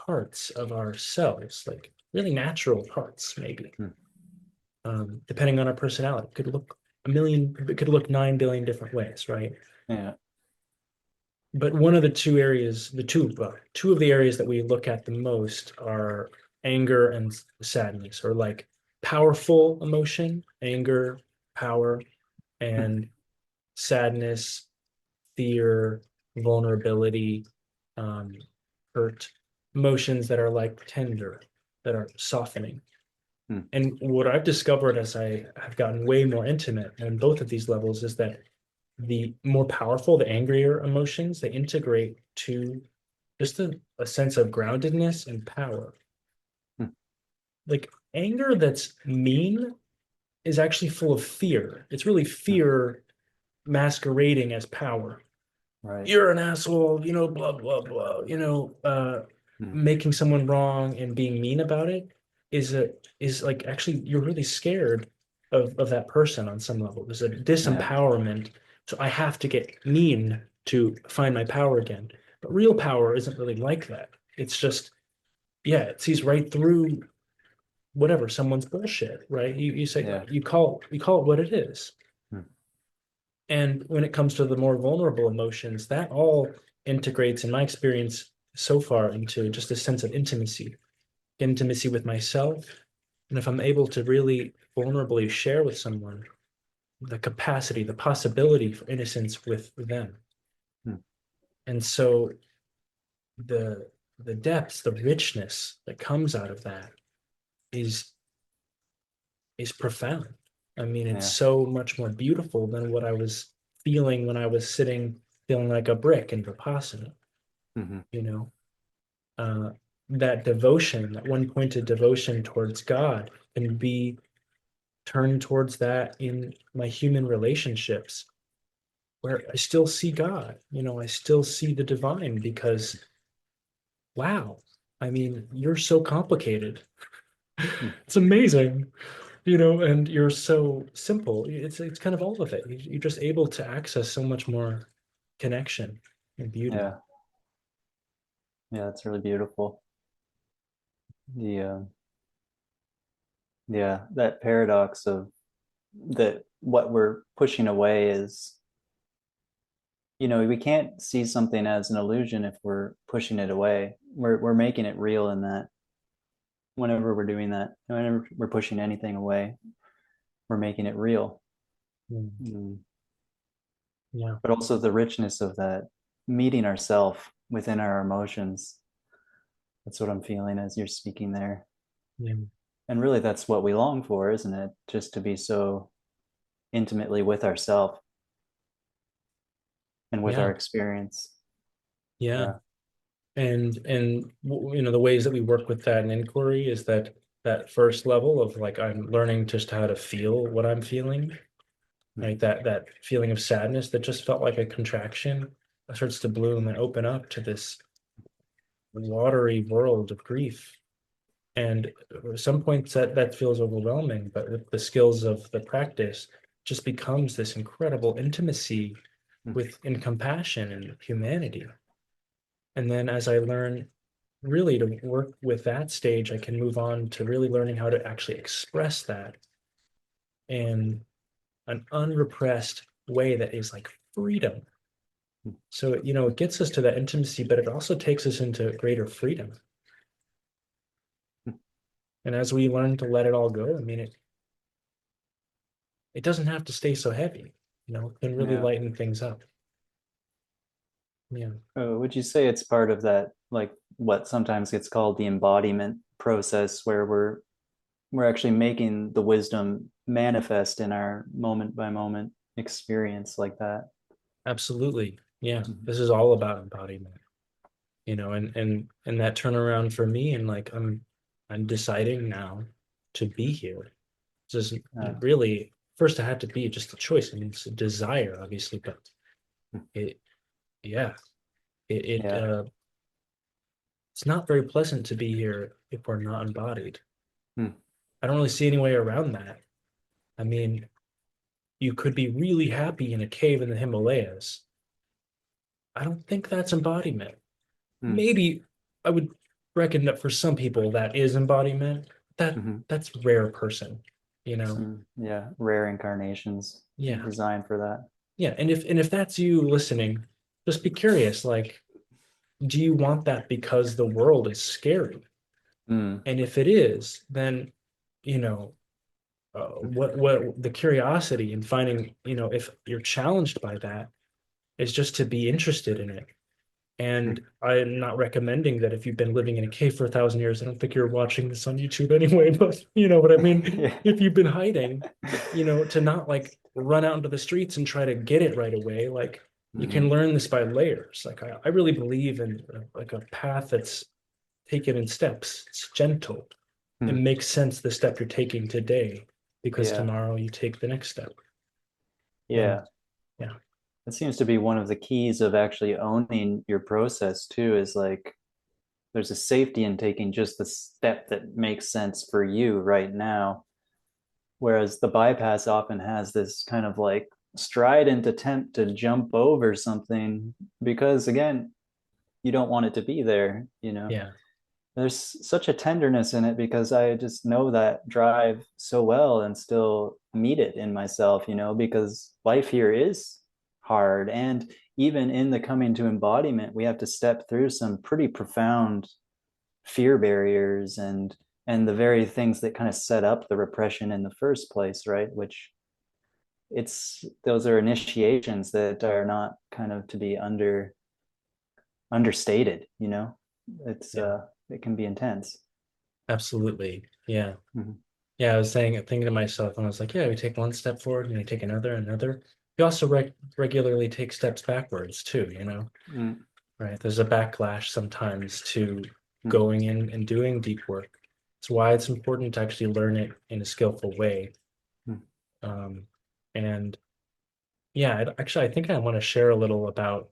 parts of ourselves, like really natural parts, maybe, depending on our personality. It could look 9 billion different ways, right? Yeah. But one of the two areas, two of the areas that we look at the most are anger and sadness, or like powerful emotion, anger, power, and sadness, fear, vulnerability, um, hurt, emotions that are like tender, that are softening. And what I've discovered as I have gotten way more intimate on both of these levels is that the more powerful, the angrier emotions, they integrate to just a sense of groundedness and power. Like anger that's mean is actually full of fear. It's really fear masquerading as power. Right. You're an asshole, blah, blah, blah, making someone wrong and being mean about it is like actually you're really scared of that person on some level. There's a Yeah. disempowerment. So I have to get mean to find my power again. But real power isn't really like that. It's just, yeah, it sees right through whatever someone's bullshit, right? You say Yeah. you call it what it is. And when it comes to the more vulnerable emotions, that all integrates, in my experience so far, into just a sense of intimacy with myself. And if I'm able to really vulnerably share with someone the capacity, the possibility for innocence with them. And so, the the depths, the richness that comes out of that is is profound. I mean, it's Yeah. so much more beautiful than what I was feeling when I was sitting feeling like a brick in Vipassana, Hmm. you know. Uh, that devotion, that one pointed devotion towards God, can be turned towards that in my human relationships where I still see God, I still see the divine because, wow, I mean, you're so complicated. It's amazing, and you're so simple. It's kind of all of it. You're just able to access so much more connection and beauty. Yeah. Yeah. It's really beautiful. The yeah, that paradox of that what we're pushing away is, we can't see something as an illusion if we're pushing it away. We're making it real in that whenever we're doing that, whenever we're pushing anything away, we're making it real. Mm. Mm. Yeah, But also the richness of that meeting ourself within our emotions. That's what I'm feeling as you're speaking there. yeah, And really that's what we long for, isn't it? Just to be so intimately with ourself and with our yeah, experience. yeah. Yeah. And the ways that we work with that in inquiry is that first level of like I'm learning just how to feel what I'm feeling, Mm. right? That feeling of sadness that just felt like a contraction starts to bloom and open up to this watery world of grief. And at some points that feels overwhelming, but with the skills of the practice, just becomes this incredible intimacy Mm. with and compassion and humanity. And then as I learn really to work with that stage, I can move on to really learning how to actually express that in an unrepressed way that is like freedom. So, it gets us to that intimacy, but it also takes us into greater freedom. Mm. And as we learn to let it all go, I mean, it doesn't have to stay so heavy, it can really Yeah. lighten things up. Yeah, Would you say it's part of that, like what sometimes gets called the embodiment process, where we're actually making the wisdom manifest in our moment by moment experience like that? absolutely. Yeah. Mhm. This is all about embodiment, and that turnaround for me, and like I'm deciding now to be here. This is really first I had to be just a choice. I mean, it's a desire, obviously, but it, yeah, Yeah. it's not very pleasant to be here if we're not embodied. Hmm. I don't really see any way around that. I mean, you could be really happy in a cave in the Himalayas. I don't think that's embodiment. Hmm. Maybe I would reckon that for some people that is embodiment. That Hmm. that's rare person, you know. Some, yeah, rare incarnations Yeah. designed for that. Yeah, and if that's you listening, just be curious, like, do you want that because the world is scary? Hmm. And if it is, then, you know, what the curiosity in finding, if you're challenged by that is just to be interested in it. And I'm not recommending that if you've been living in a cave for 1,000 years, I don't think you're watching this on YouTube anyway, but you know what I mean? Yeah. If you've been hiding, to not like run out into the streets and try to get it right away. Like you can Hmm. learn this by layers. Like I really believe in like a path that's taken in steps. It's gentle. It Hmm. makes sense the step you're taking today because Yeah. tomorrow you take the next step. And Yeah. yeah, It seems to be one of the keys of actually owning your process too, is like there's a safety in taking just the step that makes sense for you right now. Whereas the bypass often has this kind of like strident attempt to jump over something because, again, you don't want it to be there. yeah, There's such a tenderness in it because I just know that drive so well and still meet it in myself, because life here is hard. And even in the coming to embodiment, we have to step through some pretty profound fear barriers and the very things that kind of set up the repression in the first place, right? Which those are initiations that are not kind of to be understated, you know. It's Yeah, it can be intense. absolutely. Yeah. Mhm. Yeah, I was thinking to myself, and I was like, yeah, we take one step forward and we take another, another. We also regularly take steps backwards too, Mm, right? There's a backlash sometimes to mm, going in and doing deep work. It's why it's important to actually learn it in a skillful way. mm, Um, and yeah, actually, I think I want to share a little about,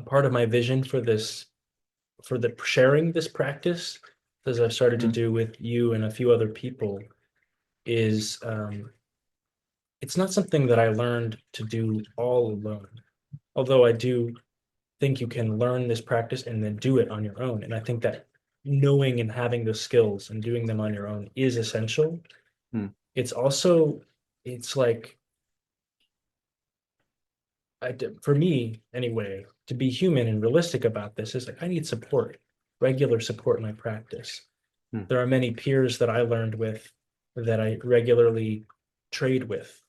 part of my vision for this, for the sharing this practice, as I've started to mm, do with you and a few other people, is it's not something that I learned to do all alone. Although I do think you can learn this practice and then do it on your own. And I think that knowing and having those skills and doing them on your own is essential. mm, It's also, it's like, for me anyway, to be human and realistic about this is like I need support, regular support in my practice. mm. There are many peers that I learned with that I regularly trade with.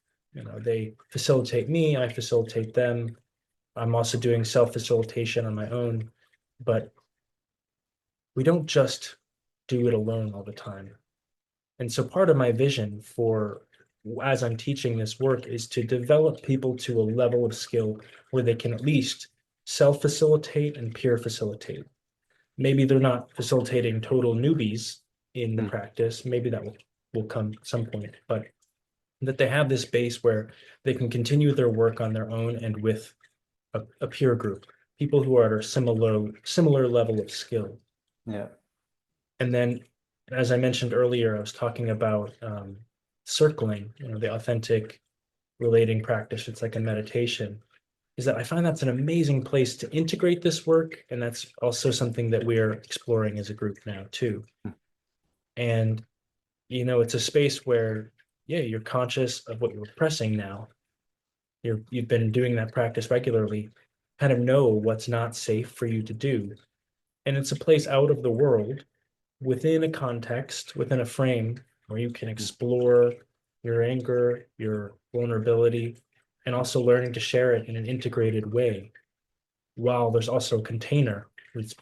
They facilitate me, I facilitate them. I'm also doing self-facilitation on my own, but we don't just do it alone all the time. And so part of my vision for as I'm teaching this work is to develop people to a level of skill where they can at least self-facilitate and peer facilitate. Maybe they're not facilitating total newbies in the Mm. practice. Maybe that will come at some point, but that they have this base where they can continue their work on their own and with a peer group, people who are at a similar level of skill. Yeah. And then, as I mentioned earlier, I was talking about circling, the authentic relating practice. It's like a meditation. Is that I find that's an amazing place to integrate this work, and that's also something that we're exploring as a group now too. Mm, And it's a space where, yeah, you're conscious of what you're pressing now. You've been doing that practice regularly, kind of know what's not safe for you to do, and it's a place out of the world within a context, within a frame where you can mm. explore your anger, your vulnerability, and also learning to share it in an integrated way. While there's also a container, it's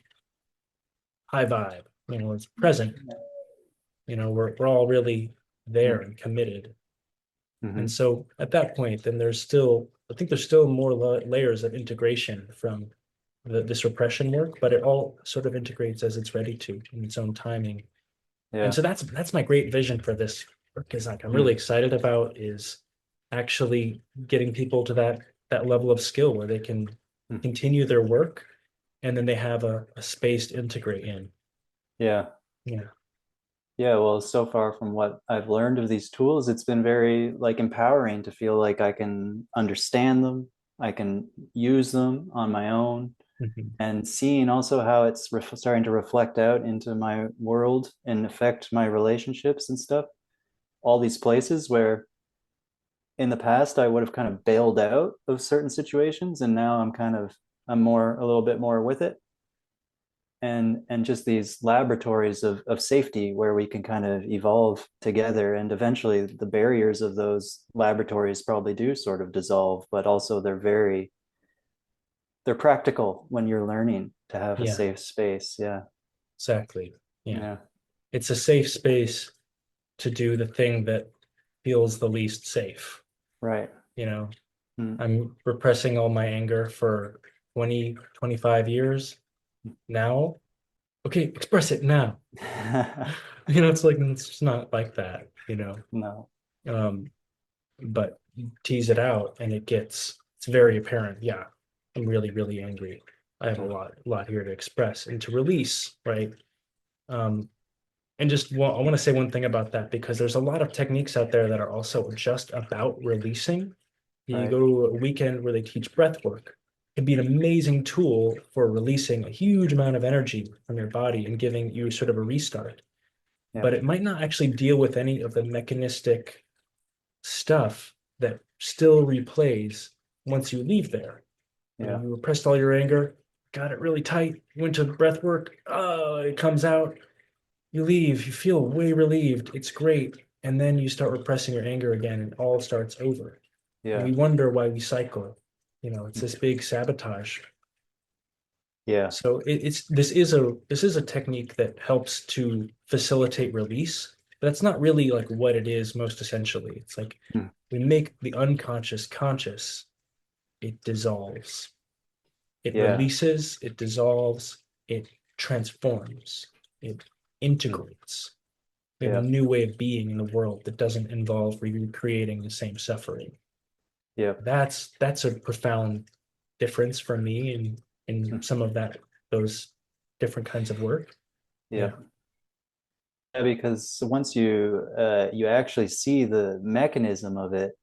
high vibe, it's present, we're all really there Mm, and committed. And mhm. so at that point, then I think there's still more layers of integration from this repression work, but it all sort of integrates as it's ready to in its own timing. And Yeah. so that's my great vision for this work is like I'm really Mm, excited about is actually getting people to that level of skill where they can mm. continue their work and then they have a space to integrate in. Yeah. Yeah. Yeah, well, so far from what I've learned of these tools, it's been very like empowering to feel like I can understand them, I can use them on my own, Mhm. and seeing also how it's starting to reflect out into my world and affect my relationships and stuff. All these places where in the past I would have kind of bailed out of certain situations, and now I'm more a little bit more with it, and just these laboratories of safety where we can kind of evolve together, and eventually the barriers of those laboratories probably do sort of dissolve, but also they're practical when you're learning to have a Yeah, safe space. Yeah. exactly. Yeah. Yeah. It's a safe space to do the thing that feels the least safe. Right. You know, Mm. I'm repressing all my anger for 20, 25 years now. Okay, express it now. It's like it's just not like that. No. Um, but you tease it out and it's very apparent. Yeah, I'm really, really angry. I have a Mm. lot here to express and to release, right? Um, and I want to say one thing about that because there's a lot of techniques out there that are also just about releasing. You Right. go to a weekend where they teach breath work. It'd be an amazing tool for releasing a huge amount of energy from your body and giving you sort of a restart. Yeah. But it might not actually deal with any of the mechanistic stuff that still replays once you leave there. Yeah. You repressed all your anger, got it really tight, went to breath work, it comes out, you leave, you feel way relieved, it's great. And then you start repressing your anger again and all starts over. And Yeah. we wonder why we cycle. It's this big sabotage. Yeah. So it's this is a technique that helps to facilitate release, but that's not really like what it is most essentially. It's like Mm. we make the unconscious conscious, it dissolves, it Yeah. releases, it dissolves, it transforms, it Mm. integrates. We have a Yeah. new way of being in the world that doesn't involve recreating the same suffering. Yeah. That's a profound difference for me in Mm. some of those different kinds of work. Yeah. Yeah. Yeah, because once you actually see the mechanism of it,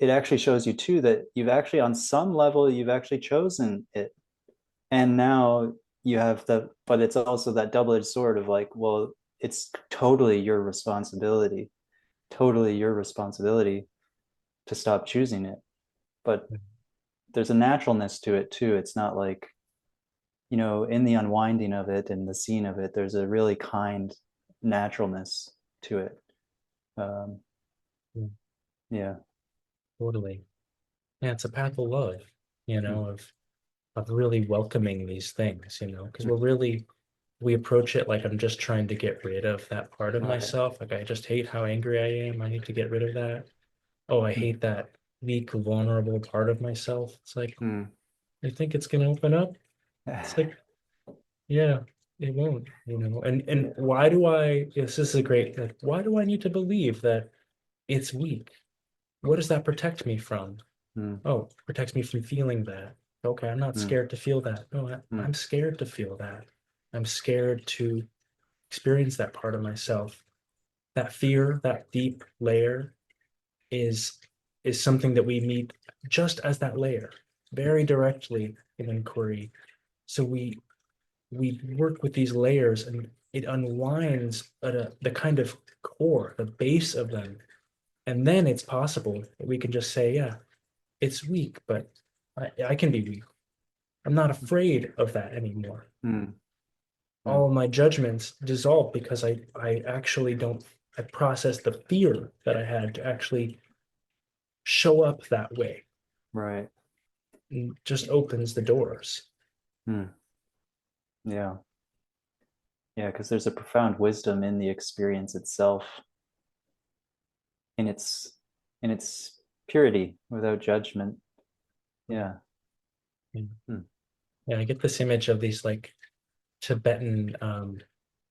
it actually shows you too that you've actually on some level you've actually chosen it. And now you have the, but it's also that double-edged sword of like, well, it's totally your responsibility to stop choosing it. But there's a naturalness to it too. It's not like, in the unwinding of it and the scene of it, there's a really kind naturalness to it. Um, Yeah, yeah. totally. Yeah, it's a path of love, Mm. of really welcoming these things, because Mm. we approach it like I'm just trying to get rid of that part of Right. myself. Like I just hate how angry I am. I need to get rid of that. Oh, I Mm. hate that weak, vulnerable part of myself. It's like, Mm. I think it's gonna open up. It's like, yeah, it won't, And Yeah. why do I, this is a great, like, why do I need to believe that it's weak? What does that protect me from? Mm. Oh, protects me from feeling that. Okay, I'm not Mm. scared to feel that. No, Mm. I'm scared to feel that. I'm scared to experience that part of myself. That fear, that deep layer is is something that we meet just as that layer, very directly in inquiry. So we work with these layers and it unwinds the kind of core, the base of them. And then it's possible that we can just say, yeah, it's weak, but I can be weak. I'm not afraid of that anymore. Mm. Mm. All of my judgments dissolve because I actually don't, I process the fear that I had to actually show up that way. Right. And just opens the doors. Mm. Yeah. Yeah, because there's a profound wisdom in the experience itself, in its in its purity, without judgment. Yeah. Mm. Yeah, I get this image of these like Tibetan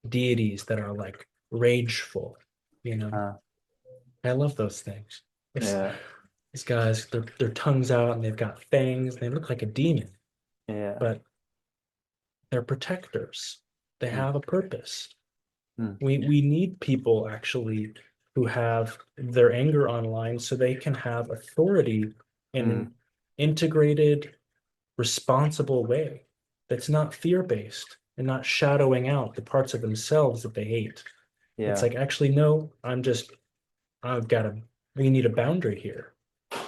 deities that are like rageful, you know. Uh, I love those things. yeah. These guys, their tongues out and they've got fangs. They look like a demon, Yeah. but they're protectors. They Mm. have a purpose. Mm. We need people actually who have their anger online so they can have authority in Mm. an integrated, responsible way that's not fear-based and not shadowing out the parts of themselves that they hate. It's Yeah. like, actually, no, I've got a, we need a boundary here.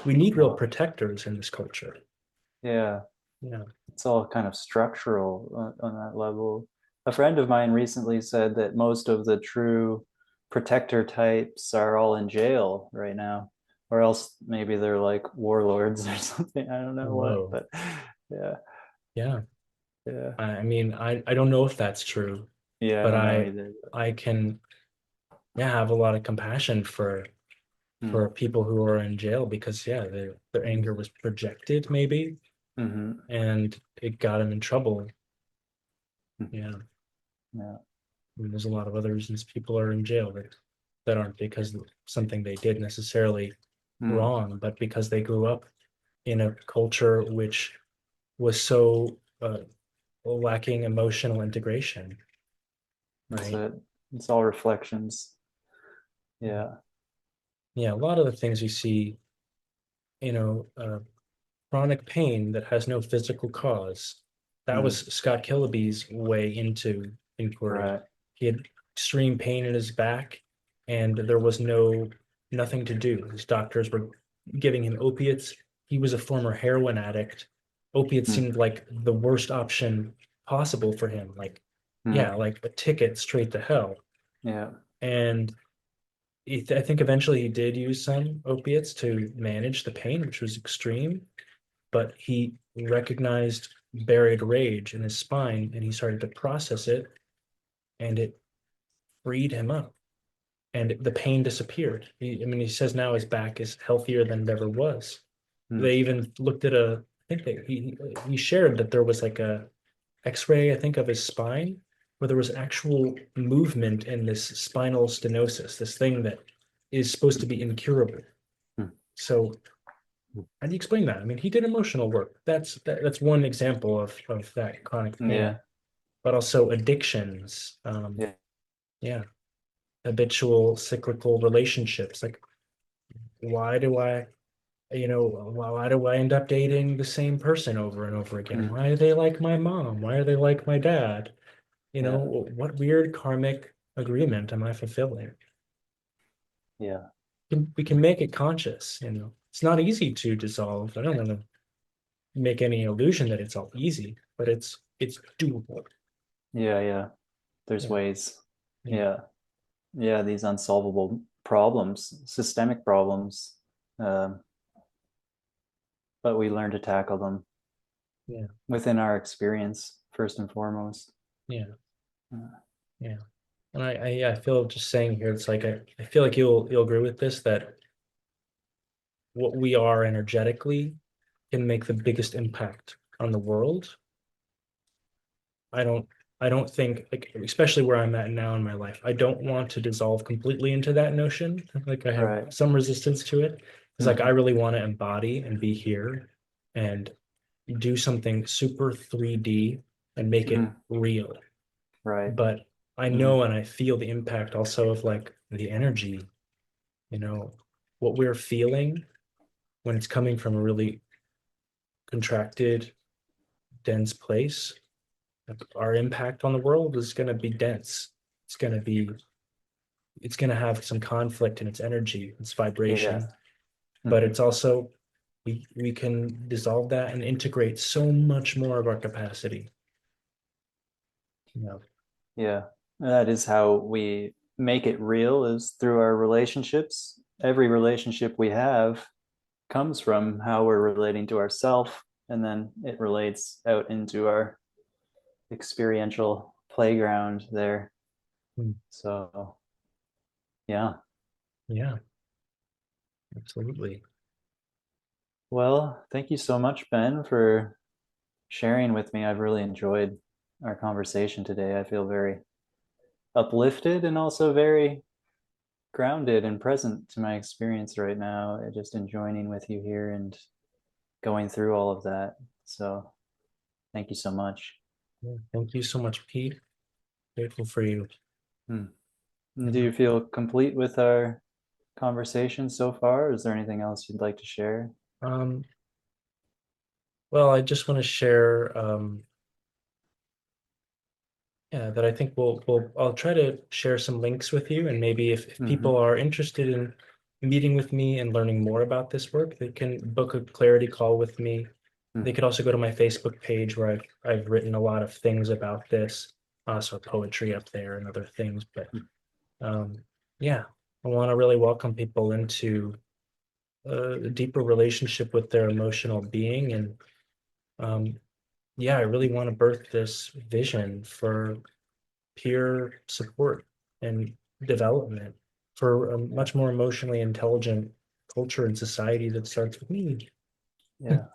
We need real Wow. protectors in this culture. Yeah. Yeah. It's all kind of structural on that level. A friend of mine recently said that most of the true protector types are all in jail right now, or else maybe they're like warlords or something. I don't know what, Whoa. but yeah, Yeah. yeah, I mean, I don't know if that's true, yeah. I but don't know either. I can, yeah, have a lot of compassion Mm. for people who are in jail because yeah, their Mm. anger was projected maybe Hmm. and it got them in trouble. Mm. Yeah. Yeah. I mean, there's a lot of other reasons people are in jail that aren't because of something they did necessarily Mm. wrong, but because they grew up in a culture which was so lacking emotional integration, That's right? it. It's all reflections. Yeah. Yeah, a lot of the things you see, chronic pain that has no physical cause. That was Mm. Scott Killaby's way into inquiry. Right. He had extreme pain in his back, and there was nothing to do. His doctors were giving him opiates. He was a former heroin addict. Opiates Mm. seemed like the worst option possible for him. Like, Mm. yeah, like a ticket straight to hell. Yeah. And I think eventually he did use some opiates to manage the pain, which was extreme, but he recognized buried rage in his spine, and he started to process it, and it freed him up, and the pain disappeared. I mean, he says now his back is healthier than it ever was. Mm, They even looked at I think that he shared that there was like a X-ray, I think, of his spine, where there was actual movement in this spinal stenosis, this thing that is supposed to be incurable. mm. So how do you explain that? I mean, he did emotional work. That's one example of that chronic pain, Yeah, but also addictions. yeah, Yeah, habitual cyclical relationships. Like, why do I, why do I end up dating the same person over and over again? mm, Why are they like my mom? Why are they like my dad? yeah, What weird karmic agreement am I fulfilling? yeah, We can make it conscious, It's not easy to dissolve. I don't want to make any illusion that it's all easy, but it's doable. yeah, yeah. There's Yeah, ways. yeah, Yeah, yeah. These unsolvable problems, systemic problems, um, but we learn to tackle them yeah, within our experience first and foremost. yeah, Uh, yeah. And yeah, I feel just saying here, it's like I feel like you'll agree with this that what we are energetically can make the biggest impact on the world. I don't I don't think like especially where I'm at now in my life, I don't want to dissolve completely into that notion. Like I have right. some resistance to it. It's like I Hmm. really want to embody and be here and do something super 3D and make it Hmm. real. Right. But I Hmm. know and I feel the impact also of like the energy, you know, what we're feeling when it's coming from a really contracted, dense place. Our impact on the world is going to be dense. It's going to be, it's going to have some conflict in its energy, its Yeah. vibration, but Hmm. it's also, we can dissolve that and integrate so much more of our capacity. You know, Yeah. That is how we make it real is through our relationships. Every relationship we have comes from how we're relating to ourself, and then it relates out into our experiential playground there. mm, So, yeah. yeah, absolutely. Well, thank you so much, Ben, for sharing with me. I've really enjoyed our conversation today. I feel very uplifted and also very grounded and present to my experience right now, just enjoying with you here and going through all of that. So, thank you so much. Yeah, thank you so much, Pete. Grateful for you. Hmm. Do Yeah. you feel complete with our conversation so far? Is there anything else you'd like to share? Um, well, I just want to share, yeah, that I think I'll try to share some links with you, and maybe if Mm-hmm. people are interested in meeting with me and learning more about this work, they can book a clarity call with me. They could also go to my Facebook page where I've written a lot of things about this, also poetry up there and other things. But um, yeah, I want to really welcome people into a deeper relationship with their emotional being, and um, yeah, I really want to birth this vision for peer support and development for a Yeah, much more emotionally intelligent culture and society that starts with me. yeah,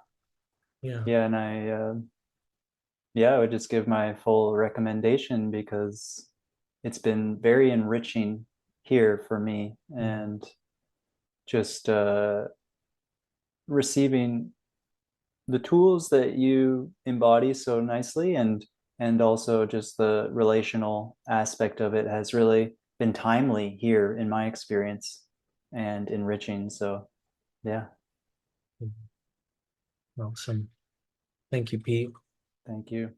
Yeah. yeah. And yeah, I would just give my full recommendation because it's been very enriching here for me, and just receiving the tools that you embody so nicely, and also just the relational aspect of it has really been timely here in my experience and enriching. So yeah, Awesome. Thank you, Pete. thank you.